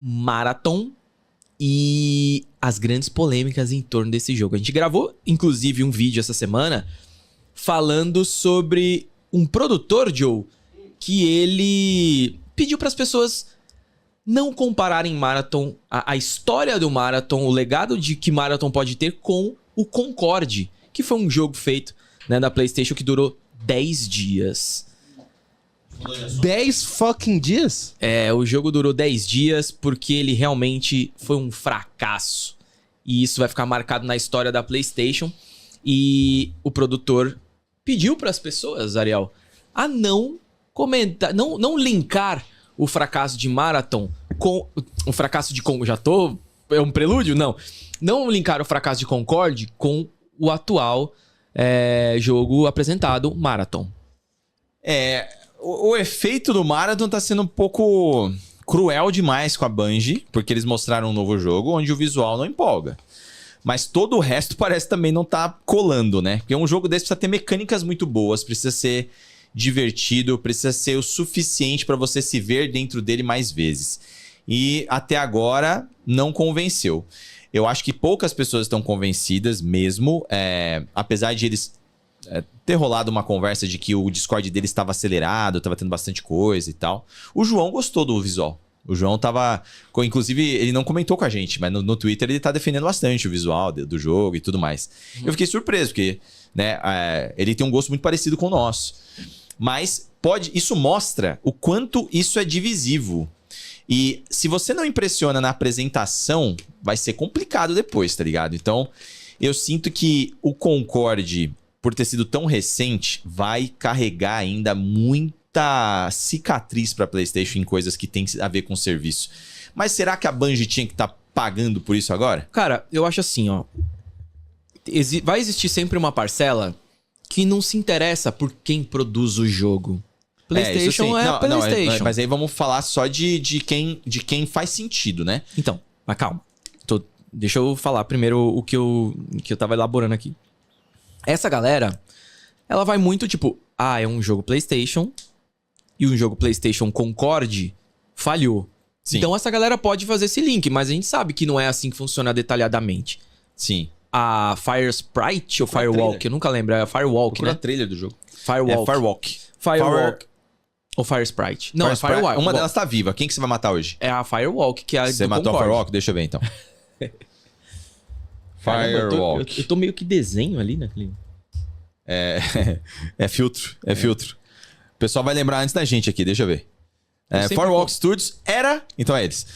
Marathon e as grandes polêmicas em torno desse jogo. A gente gravou, inclusive, um vídeo essa semana falando sobre um produtor, Joe, que ele pediu para as pessoas não compararem Marathon, a história do Marathon, o legado de que Marathon pode ter com o Concorde, que foi um jogo feito, né, da PlayStation que durou 10 dias. 10 fucking dias? É, o jogo durou 10 dias porque ele realmente foi um fracasso. E isso vai ficar marcado na história da PlayStation. E o produtor pediu para as pessoas, Ariel, a não comentar, não linkar o fracasso de Marathon com o fracasso de já tô, é um prelúdio? Não linkar o fracasso de Concorde com o atual jogo apresentado, Marathon. O efeito do Marathon tá sendo um pouco cruel demais com a Bungie, porque eles mostraram um novo jogo onde o visual não empolga. Mas todo o resto parece também não tá colando, né? Porque um jogo desse precisa ter mecânicas muito boas, precisa ser divertido, precisa ser o suficiente para você se ver dentro dele mais vezes. E até agora não convenceu. Eu acho que poucas pessoas estão convencidas mesmo, apesar de eles ter rolado uma conversa de que o Discord dele estava acelerado, estava tendo bastante coisa e tal. O João gostou do visual. O João tava... Inclusive, ele não comentou com a gente, mas no Twitter ele tá defendendo bastante o visual do jogo e tudo mais. Eu fiquei surpreso, porque né, ele tem um gosto muito parecido com o nosso. Mas isso mostra o quanto isso é divisivo. E se você não impressiona na apresentação, vai ser complicado depois, tá ligado? Então, eu sinto que o Concorde, por ter sido tão recente, vai carregar ainda muita cicatriz pra PlayStation em coisas que tem a ver com serviço. Mas será que a Bungie tinha que estar pagando por isso agora? Cara, eu acho assim, ó. Vai existir sempre uma parcela que não se interessa por quem produz o jogo. PlayStation PlayStation. Não, mas aí vamos falar só de quem faz sentido, né? Então, mas calma. Deixa eu falar primeiro o que eu tava elaborando aqui. Essa galera, ela vai muito tipo... é um jogo PlayStation e um jogo PlayStation Concorde falhou. Sim. Então essa galera pode fazer esse link, mas a gente sabe que não é assim que funciona detalhadamente. Sim. A Fire Sprite ou Firewalk, eu nunca lembro, é a Firewalk, né? A trailer do jogo. Firewalk. Ou Fire Sprite. Não, Fire é Firewalk. Uma delas tá viva. Quem que você vai matar hoje? É a Firewalk, que é a Você matou a Firewalk? Deixa eu ver então. Firewalk. Eu tô meio que desenho ali naquele... É filtro. O pessoal vai lembrar antes da gente aqui, deixa eu ver. Firewalk Studios era... Então é eles.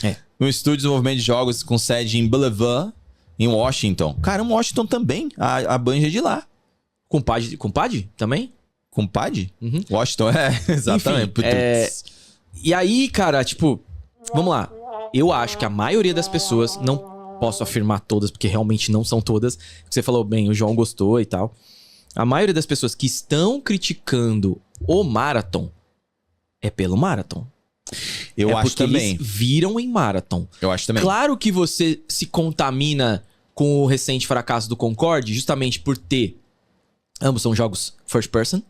Um estúdio de desenvolvimento de jogos com sede em Bellevue, em Washington. Caramba, Washington também. A Bungie é de lá. Com PAD também? Com PAD? Uhum. Washington, exatamente. Enfim, e aí, cara, tipo... Vamos lá. Eu acho que a maioria das pessoas... Não posso afirmar todas, porque realmente não são todas. Você falou bem, o João gostou e tal. A maioria das pessoas que estão criticando o Marathon é pelo Marathon. Eu acho também. Eles viram em Marathon. Eu acho também. Claro que você se contamina com o recente fracasso do Concorde, justamente por ter... Ambos são jogos first person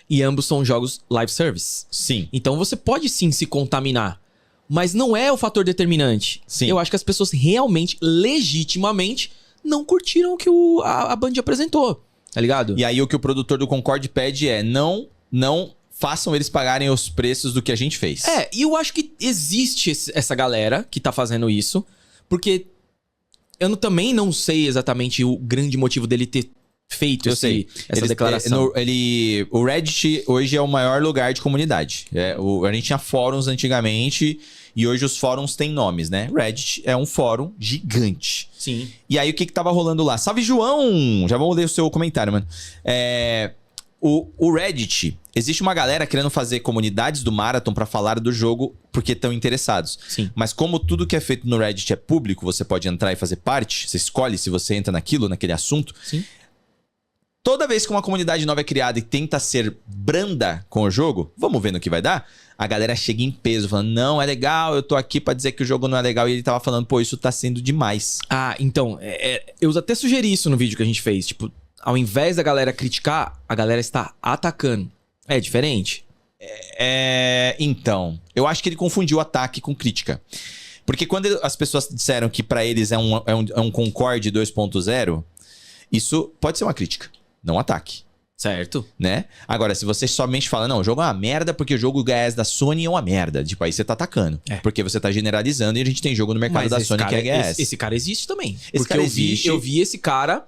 e ambos são jogos live service. Sim. Então você pode sim se contaminar. Mas não é o fator determinante. Sim. Eu acho que as pessoas realmente, legitimamente, não curtiram o que a Band apresentou. Tá ligado? E aí o que o produtor do Concorde pede é não façam eles pagarem os preços do que a gente fez. E eu acho que existe essa galera que tá fazendo isso, porque eu também não sei exatamente o grande motivo dele ter feito essa declaração. O Reddit hoje é o maior lugar de comunidade. A gente tinha fóruns antigamente e hoje os fóruns têm nomes, né? Reddit é um fórum gigante. Sim. E aí o que tava rolando lá? Salve, João! Já vamos ler o seu comentário, mano. O Reddit, existe uma galera querendo fazer comunidades do Marathon pra falar do jogo porque estão interessados. Sim. Mas como tudo que é feito no Reddit é público, você pode entrar e fazer parte, você escolhe se você entra naquele assunto. Sim. Toda vez que uma comunidade nova é criada e tenta ser branda com o jogo, vamos ver no que vai dar, a galera chega em peso, falando, não, é legal, eu tô aqui pra dizer que o jogo não é legal. E ele tava falando, pô, isso tá sendo demais. Então, eu até sugeri isso no vídeo que a gente fez. Tipo, ao invés da galera criticar, a galera está atacando. É diferente? Então, eu acho que ele confundiu ataque com crítica. Porque quando as pessoas disseram que pra eles é um Concorde 2.0, isso pode ser uma crítica, não um ataque. Certo. Né? Agora, se você somente fala, não, o jogo é uma merda porque o jogo GS da Sony é uma merda. Tipo, aí você tá atacando. Porque você tá generalizando e a gente tem jogo no mercado da Sony que é GS. Esse cara existe também. Esse cara existe. Eu vi esse cara,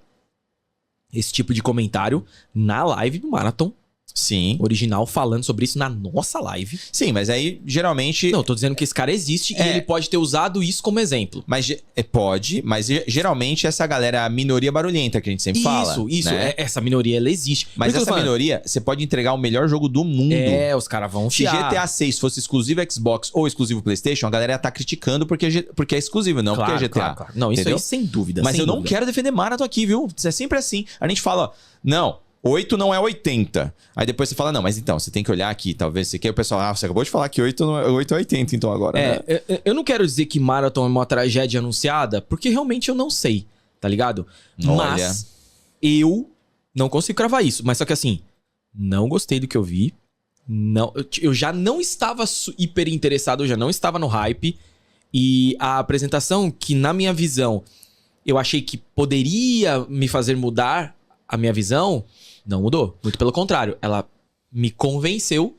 esse tipo de comentário, na live do Marathon Sim. original, falando sobre isso na nossa live. Sim, mas aí, geralmente... Não, eu tô dizendo que esse cara existe e ele pode ter usado isso como exemplo. Mas pode, mas geralmente essa galera é a minoria barulhenta que a gente sempre fala. Isso. Né? Essa minoria, ela existe. Mas essa minoria, você pode entregar o melhor jogo do mundo. Os caras vão Se fiar. GTA 6 fosse exclusivo Xbox ou exclusivo PlayStation, a galera ia estar criticando porque é exclusivo, não porque é GTA. Claro. Não, isso entendeu? aí sem dúvida. Mas sem eu não dúvida. quero defender Marathon aqui, viu? É sempre assim. A gente fala, não, 8 não é 80. Aí depois você fala, não, mas então, você tem que olhar aqui, talvez você quer o pessoal, você acabou de falar que 8 é 80, então agora, né? Eu não quero dizer que Marathon é uma tragédia anunciada, porque realmente eu não sei, tá ligado? Olha. Mas eu não consigo cravar isso. Mas só que assim, não gostei do que eu vi. Não, eu já não estava hiper interessado, eu já não estava no hype. E a apresentação, que na minha visão, eu achei que poderia me fazer mudar a minha visão, não mudou. Muito pelo contrário, ela me convenceu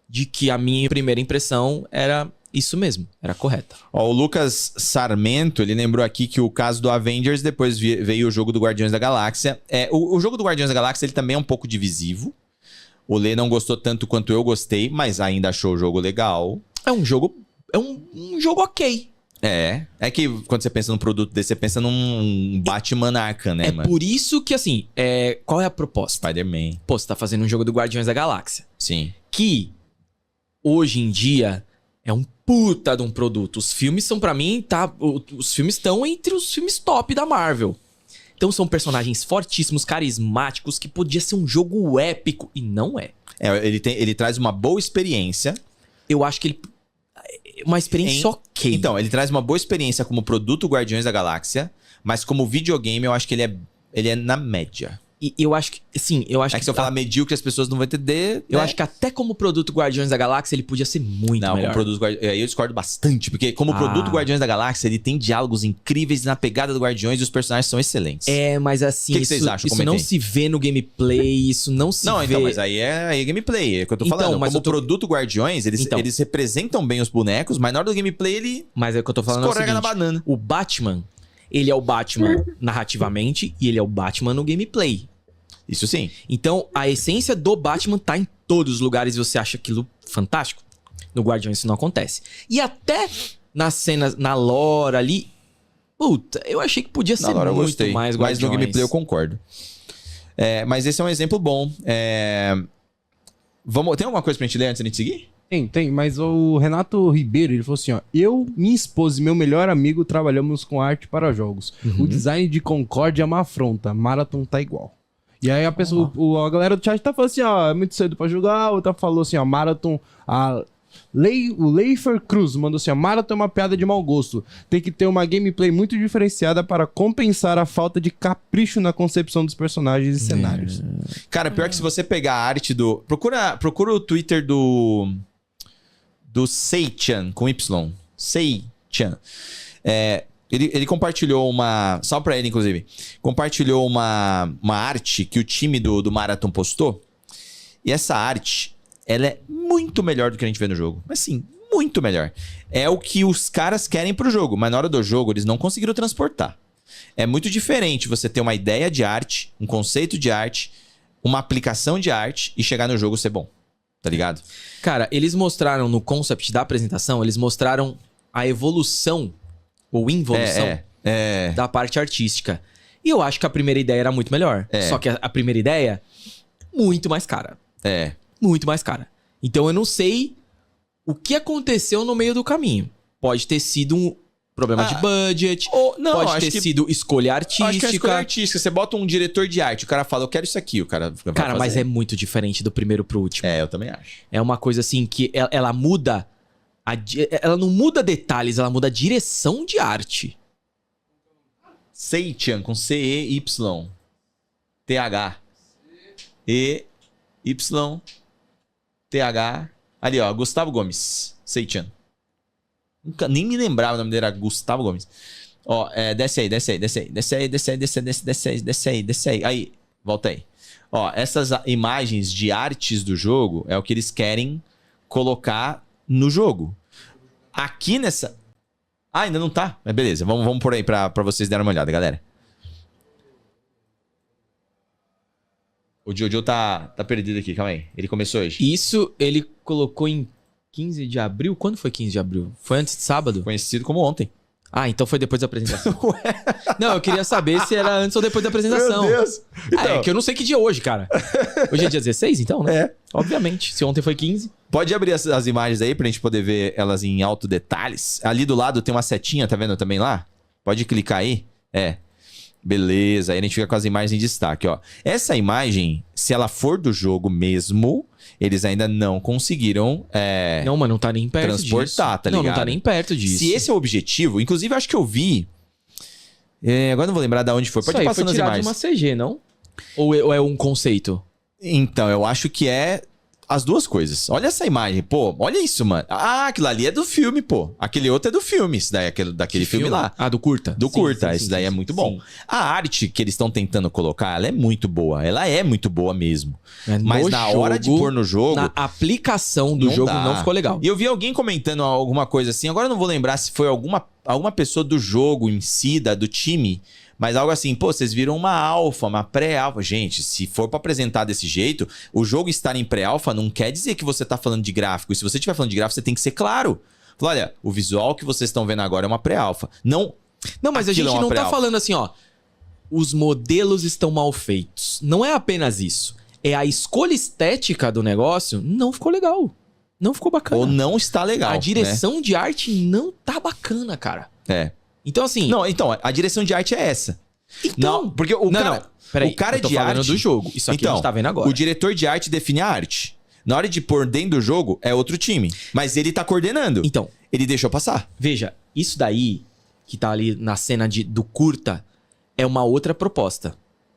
de que a minha primeira impressão era isso mesmo, era correta. Ó, o Lucas Sarmento, ele lembrou aqui que o caso do Avengers, depois veio o jogo do Guardiões da Galáxia. O jogo do Guardiões da Galáxia, ele também é um pouco divisivo. O Lê não gostou tanto quanto eu gostei, mas ainda achou o jogo legal. É um jogo ok. É que quando você pensa num produto desse, você pensa num Batman Arkham, né, mano? Por isso que, assim, qual é a proposta? Spider-Man. Pô, você tá fazendo um jogo do Guardiões da Galáxia. Sim. Que, hoje em dia, é um puta de um produto. Os filmes são, pra mim, os filmes estão entre os filmes top da Marvel. Então são personagens fortíssimos, carismáticos, que podia ser um jogo épico. E não é. Ele traz uma boa experiência. Eu acho que ele... Uma experiência ok. Então, ele traz uma boa experiência como produto Guardiões da Galáxia, mas como videogame eu acho que ele é na média. E eu acho que, sim, eu acho que se eu falar medíocre as pessoas não vão entender. Eu acho que até como produto Guardiões da Galáxia ele podia ser muito melhor. Como produto aí eu discordo bastante, porque como produto Guardiões da Galáxia ele tem diálogos incríveis na pegada do Guardiões e os personagens são excelentes. Mas assim, que vocês acham? Isso não se vê no gameplay, isso não se vê... Não, então, mas aí é gameplay, é o que eu tô falando. Mas como produto Guardiões, eles representam bem os bonecos, mas na hora do gameplay ele... Mas é o que eu tô falando, escorrega na banana. O Batman, ele é o Batman narrativamente e ele é o Batman no gameplay. Isso sim. Então, a essência do Batman tá em todos os lugares e você acha aquilo fantástico. No Guardiões isso não acontece. E até nas cenas, na lore ali... Puta, eu achei que podia ser muito mais Guardiões. Mas no gameplay eu concordo. Mas esse é um exemplo bom. Tem alguma coisa pra gente ler antes de a gente seguir? Tem, mas o Renato Ribeiro, ele falou assim, ó: eu, minha esposa e meu melhor amigo trabalhamos com arte para jogos. O design de Concorde é uma afronta, Marathon tá igual. E aí a pessoa, a galera do chat tá falando assim, ó, é muito cedo pra jogar. Outra falou assim, ó, Marathon... O Leifer Cruz mandou assim, ó, Marathon é uma piada de mau gosto. Tem que ter uma gameplay muito diferenciada para compensar a falta de capricho na concepção dos personagens e cenários. Cara, pior que se você pegar a arte do... Procura o Twitter do Seichan, com Y. Seichan. Ele compartilhou uma... Só pra ele, inclusive. Compartilhou uma arte que o time do Marathon postou. E essa arte, ela é muito melhor do que a gente vê no jogo. Mas sim, muito melhor. É o que os caras querem pro jogo. Mas na hora do jogo, eles não conseguiram transportar. É muito diferente você ter uma ideia de arte, um conceito de arte, uma aplicação de arte e chegar no jogo ser bom. Tá ligado? Cara, eles mostraram no concept da apresentação, eles mostraram a evolução ou involução da parte artística. E eu acho que a primeira ideia era muito melhor. Só que a primeira ideia, muito mais cara. Muito mais cara. Então eu não sei o que aconteceu no meio do caminho. Pode ter sido um problema de budget, pode ter sido escolha artística. Acho que é escolha artística. Você bota um diretor de arte, o cara fala, eu quero isso aqui, o cara vai fazer. Mas é muito diferente do primeiro pro último. Eu também acho. É uma coisa assim que ela muda... Ela não muda detalhes, ela muda a direção de arte. Seichan, com C-E-Y. T-H. E-Y. T-H. Ali, ó, Gustavo Gomes. Seichan. Nunca, nem me lembrava, o nome dele era Gustavo Gomes. Ó, desce aí. Aí, volta aí. Ó, essas imagens de artes do jogo é o que eles querem colocar no jogo. Aqui nessa... Ah, ainda não tá? Mas beleza, vamos por aí pra vocês darem uma olhada, galera. O Jojo tá perdido aqui, calma aí. Ele começou hoje. Isso ele colocou em 15 de abril? Quando foi 15 de abril? Foi antes de sábado? Conhecido como ontem. Ah, então foi depois da apresentação. Não, eu queria saber se era antes ou depois da apresentação. Meu Deus! Então... é que eu não sei que dia é hoje, cara. Hoje é dia 16, então, né? É. Obviamente. Se ontem foi 15. Pode abrir as imagens aí pra gente poder ver elas em alto detalhes. Ali do lado tem uma setinha, tá vendo também lá? Pode clicar aí. Beleza, aí a gente fica com as imagens em destaque, ó. Essa imagem, se ela for do jogo mesmo, eles ainda não conseguiram não, mas não tá nem perto transportar, disso. tá ligado? Não tá nem perto disso. Se esse é o objetivo, inclusive eu acho que eu vi... agora não vou lembrar de onde foi. Pode Isso aí passar foi nas tirado imagens. de uma CG, não? Ou é um conceito? Então, eu acho que é as duas coisas. Olha essa imagem, pô. Olha isso, mano. Ah, aquilo ali é do filme, pô. Aquele outro é do filme. Isso daí é daquele filme lá. Ah, do curta? Do curta. Sim, Esse daí é muito bom. Sim. A arte que eles estão tentando colocar, ela é muito boa. Ela é muito boa mesmo. Mas No na hora de pôr no jogo... Na aplicação do não jogo dá. não ficou legal. E eu vi alguém comentando alguma coisa assim. Agora eu não vou lembrar se foi alguma pessoa do jogo em si, do time... Mas algo assim, pô, vocês viram uma alfa, uma pré-alfa. Gente, se for pra apresentar desse jeito, o jogo estar em pré-alfa não quer dizer que você tá falando de gráfico. E se você estiver falando de gráfico, você tem que ser claro. Fala, olha, o visual que vocês estão vendo agora é uma pré-alfa. Não, mas a gente não tá falando assim, ó. Os modelos estão mal feitos. Não é apenas isso. É a escolha estética do negócio não ficou legal. Não ficou bacana. Ou não está legal. A direção de arte não tá bacana, cara. Então, assim... Não, então, a direção de arte é essa. Então... Não, porque o cara eu tô de falando arte... do jogo. Isso aqui a gente tá vendo agora. O diretor de arte define a arte. Na hora de pôr dentro do jogo, é outro time. Mas ele tá coordenando. Então... Ele deixou passar. Veja, isso daí, que tá ali na cena do curta, é uma outra proposta.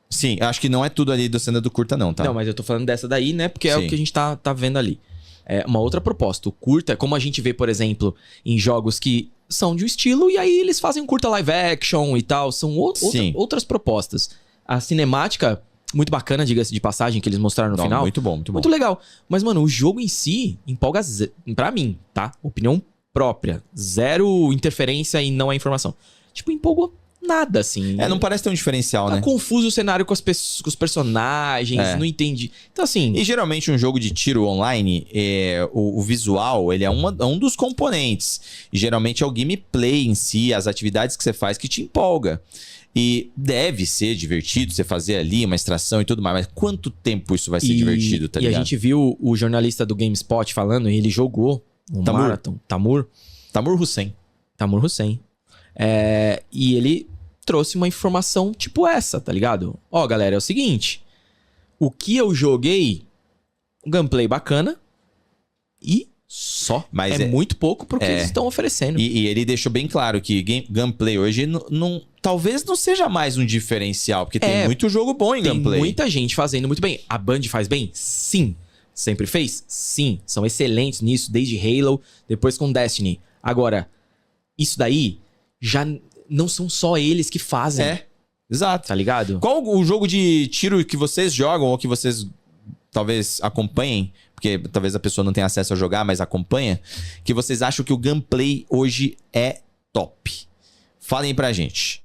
Sim, acho que não é tudo ali da cena do curta não, tá? Não, mas eu tô falando dessa daí, né? Porque é o que a gente tá vendo ali. É uma outra proposta. O curta, como a gente vê, por exemplo, em jogos que são de um estilo, e aí eles fazem um curta live action e tal. São outras propostas. A cinemática, muito bacana, diga-se de passagem, que eles mostraram no final. Muito bom, muito bom. Muito legal. Mas, mano, o jogo em si empolga pra mim, tá? Opinião própria. Zero interferência e não é informação. Tipo, empolgou nada, assim. Não parece ter um diferencial, tá né? confuso o cenário com os personagens, não entendi. Então, assim... E geralmente um jogo de tiro online, o visual, ele é um dos componentes. E geralmente é o gameplay em si, as atividades que você faz que te empolga. E deve ser divertido você fazer ali uma extração e tudo mais, mas quanto tempo isso vai ser divertido, tá ligado? E a gente viu o jornalista do GameSpot falando, e ele jogou um Marathon. Tamur Hussein. E ele trouxe uma informação tipo essa, tá ligado? Ó, galera, é o seguinte. O que eu joguei, um gameplay bacana e só. Mas muito pouco pro que eles estão oferecendo. E ele deixou bem claro que gameplay hoje talvez não seja mais um diferencial, porque tem muito jogo bom em gameplay. Tem muita gente fazendo muito bem. A Band faz bem? Sim. Sempre fez? Sim. São excelentes nisso, desde Halo, depois com Destiny. Agora, isso daí já não são só eles que fazem. Exato. Tá ligado? Qual o jogo de tiro que vocês jogam ou que vocês talvez acompanhem, porque talvez a pessoa não tenha acesso a jogar, mas acompanha, que vocês acham que o gameplay hoje é top? Falem pra gente.